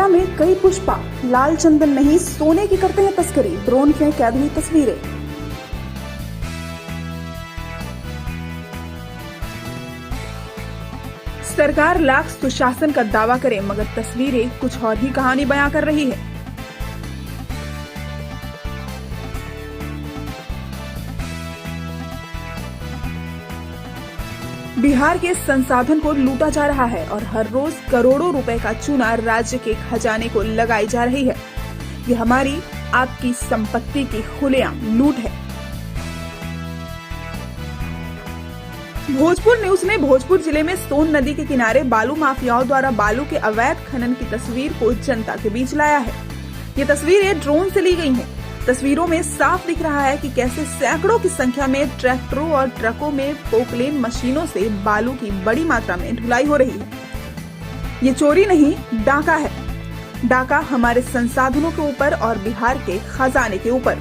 में कई पुष्पा, लाल चंदन नहीं सोने की करते हैं तस्करी, ड्रोन में कैद हुई तस्वीरें। सरकार लाख सुशासन का दावा करे मगर तस्वीरें कुछ और ही कहानी बयां कर रही है। बिहार के संसाधन को लूटा जा रहा है और हर रोज करोड़ों रुपए का चूना राज्य के खजाने को लगाई जा रही है। ये हमारी आपकी संपत्ति की खुलेआम लूट है। भोजपुर न्यूज ने भोजपुर जिले में सोन नदी के किनारे बालू माफियाओं द्वारा बालू के अवैध खनन की तस्वीर को जनता के बीच लाया है। ये तस्वीरें ड्रोन से ली गई हैं। तस्वीरों में साफ दिख रहा है कि कैसे सैकड़ों की संख्या में ट्रैक्टरों और ट्रकों में पोकलेन मशीनों से बालू की बड़ी मात्रा में ढुलाई हो रही है। ये चोरी नहीं, डाका है। डाका हमारे संसाधनों के ऊपर और बिहार के खजाने के ऊपर।